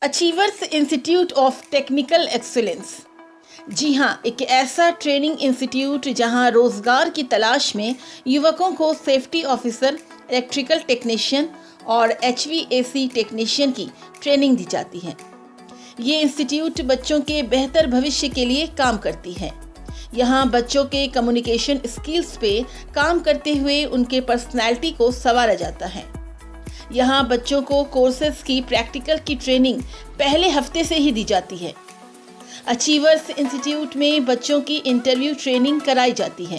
Achievers institute of technical excellence. जी हाँ, एक ऐसा ट्रेनिंग इंस्टीट्यूट जहाँ रोजगार की तलाश में युवकों को सेफ्टी ऑफिसर, इलेक्ट्रिकल टेक्नीशियन और HVAC टेक्नीशियन की ट्रेनिंग दी जाती है। ये इंस्टीट्यूट बच्चों के बेहतर भविष्य के लिए काम करती है। यहाँ बच्चों के कम्युनिकेशन स्किल्स पे काम करते हुए उनके पर्सनैलिटी को संवारा जाता है। यहाँ बच्चों को कोर्सेज की प्रैक्टिकल की ट्रेनिंग पहले हफ्ते से ही दी जाती है। अचीवर्स इंस्टीट्यूट में बच्चों की इंटरव्यू ट्रेनिंग कराई जाती है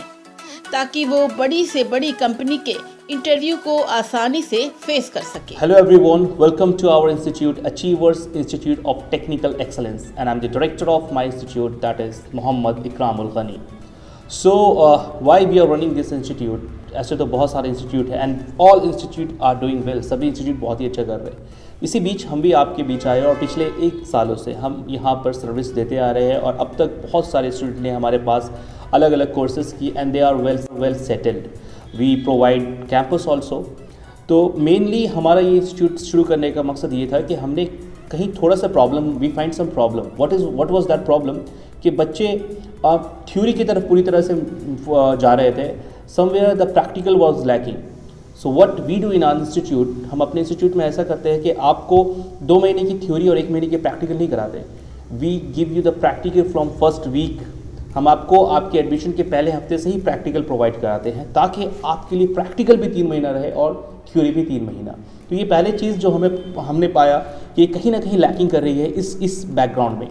ताकि वो बड़ी से बड़ी कंपनी के इंटरव्यू को आसानी से फेस कर सके। Hello everyone, welcome to our institute, Achievers Institute of Technical Excellence, and I'm the director of my institute, that is Muhammad Ikramul Ghani. So why we are running this institute? ऐसे तो बहुत सारे institute हैं and all institute are doing well, सभी institute बहुत ही अच्छा कर रहे हैं। इसी बीच हम भी आपके बीच आए और पिछले 1 सालों से हम यहाँ पर सर्विस देते आ रहे हैं और अब तक बहुत सारे स्टूडेंट ने हमारे पास अलग अलग कोर्सेज की and they are well settled. We provide campus also. तो मेनली हमारा ये इंस्टीट्यूट शुरू करने का मकसद ये था कि हमने कहीं थोड़ा सा problem, we find some problem. What was that problem कि बच्चे थ्योरी की तरफ पूरी तरह से जा रहे थे, somewhere the practical was lacking. So what we do in our institute, हम अपने इंस्टीट्यूट में ऐसा करते हैं कि आपको 2 महीने की थ्योरी और 1 महीने की प्रैक्टिकल नहीं कराते। We give you the practical from first week. हम आपको आपके एडमिशन के पहले हफ्ते से ही प्रैक्टिकल प्रोवाइड कराते हैं ताकि आपके लिए प्रैक्टिकल भी 3 महीना रहे और थ्योरी भी 3 महीना। तो ये पहले चीज़ जो हमने पाया कि कहीं ना कहीं लैकिंग कर रही है इस बैकग्राउंड में,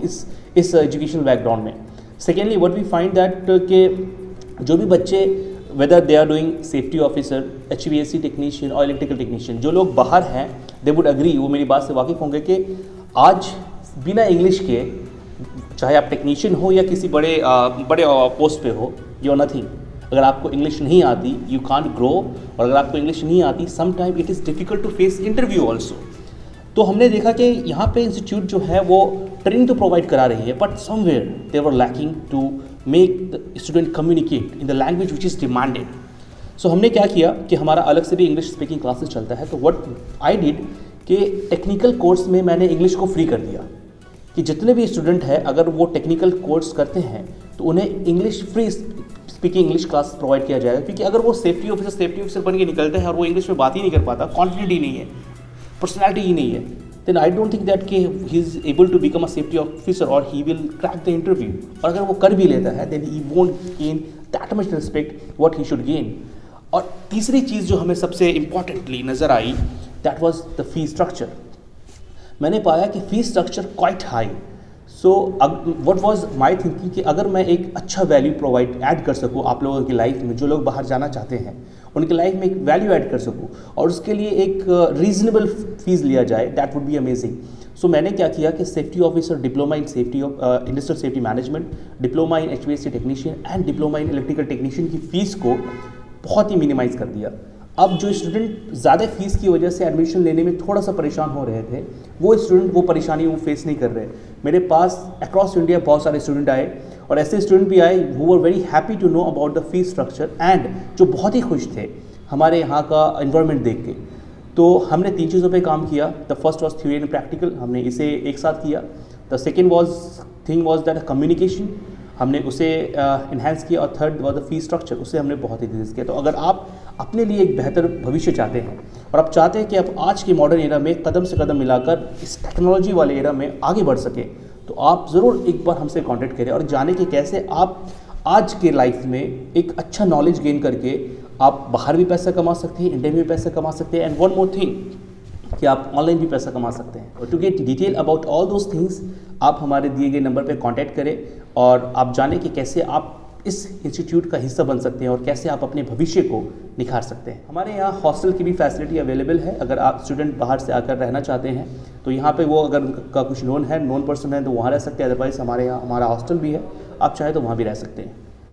इस एजुकेशन बैकग्राउंड में। Secondly what we find that कि जो भी बच्चे whether they are doing safety officer, HVAC technician और इलेक्ट्रिकल टेक्नीशियन, जो लोग बाहर हैं दे वुड अग्री, वो मेरी बात से वाकिफ़ होंगे कि आज बिना इंग्लिश के, चाहे आप टेक्नीशियन हो या किसी बड़े पोस्ट पे हो, यू आर नथिंग। अगर आपको इंग्लिश नहीं आती यू कांट ग्रो, और अगर आपको इंग्लिश नहीं आती some time it is difficult to face interview also. तो हमने देखा कि यहाँ पे इंस्टीट्यूट जो है वो ट्रेनिंग तो प्रोवाइड करा रही है but somewhere they were lacking to make the student communicate in the language which is demanded. So हमने क्या किया कि हमारा अलग से भी इंग्लिश स्पीकिंग क्लासेस चलता है। तो व्हाट आई डिड कि टेक्निकल कोर्स में मैंने इंग्लिश को फ्री कर दिया कि जितने भी स्टूडेंट हैं अगर वो टेक्निकल कोर्स करते हैं तो उन्हें English free speaking English class provide किया जाएगा। क्योंकि अगर वो सेफ्टी ऑफिसर बन के निकलते हैं और वो इंग्लिश में बात ही नहीं कर पाता, कॉन्फिडेंट ही नहीं है, पर्सनैलिटी ही नहीं है, then I don't think that कि he is able to become a safety officer और he will crack the interview. और अगर वो कर भी लेता है then he won't gain that much respect what he should gain. और तीसरी चीज़ जो हमें सबसे इम्पॉर्टेंटली नज़र आई that was the fee structure. मैंने पाया कि fee structure quite high. So what was my thinking कि अगर मैं एक अच्छा वैल्यू प्रोवाइड ऐड कर सकूँ आप लोगों की लाइफ में, जो लोग बाहर जाना चाहते हैं उनकी लाइफ में एक वैल्यू ऐड कर सकूँ और उसके लिए एक रीजनेबल फीस लिया जाए, दैट वुड बी अमेजिंग। सो मैंने क्या किया कि safety officer, diploma in safety industrial safety management, diploma in HVAC technician and diploma in electrical technician की फ़ीस को बहुत ही मिनिमाइज़ कर दिया। अब जो स्टूडेंट ज़्यादा फीस की वजह से एडमिशन लेने में थोड़ा सा परेशान हो रहे थे, वो स्टूडेंट वो परेशानी वो फेस नहीं कर रहे। मेरे पास अक्रॉस इंडिया बहुत सारे स्टूडेंट आए और ऐसे स्टूडेंट भी आए who were very happy to know about the fees structure and जो बहुत ही खुश थे हमारे यहाँ का इन्वायरमेंट देख के। तो हमने 3 चीज़ों पे काम किया। The first was theory and practical, हमने इसे एक साथ किया। The second thing was that communication, हमने उसे इन्हेंस किया। और third was the fee structure, उसे हमने बहुत ही डिस्कस किया। तो अगर आप अपने लिए एक बेहतर भविष्य चाहते हैं और आप चाहते हैं कि आप आज के मॉडर्न एरा में कदम से कदम मिलाकर इस टेक्नोलॉजी वाले एरा में आगे बढ़ सकें, तो आप ज़रूर एक बार हमसे कांटेक्ट करें और जाने कि कैसे आप आज के लाइफ में एक अच्छा नॉलेज गेन करके आप बाहर भी पैसा कमा सकते हैं, इंडिया में भी पैसा कमा सकते हैं, एंड वन मोर थिंग कि आप ऑनलाइन भी पैसा कमा सकते हैं। और to get detail about all those things आप हमारे दिए गए नंबर पर कॉन्टैक्ट करें और आप जानें कि कैसे आप इस इंस्टीट्यूट का हिस्सा बन सकते हैं और कैसे आप अपने भविष्य को निखार सकते हैं। हमारे यहाँ हॉस्टल की भी फैसिलिटी अवेलेबल है। अगर आप स्टूडेंट बाहर से आकर रहना चाहते हैं तो यहाँ पे वो अगर उनका कुछ नोन पर्सन है तो वहाँ रह सकते हैं, अदरवाइज़ हमारे यहाँ हमारा हॉस्टल भी है, आप चाहे तो वहाँ भी रह सकते हैं।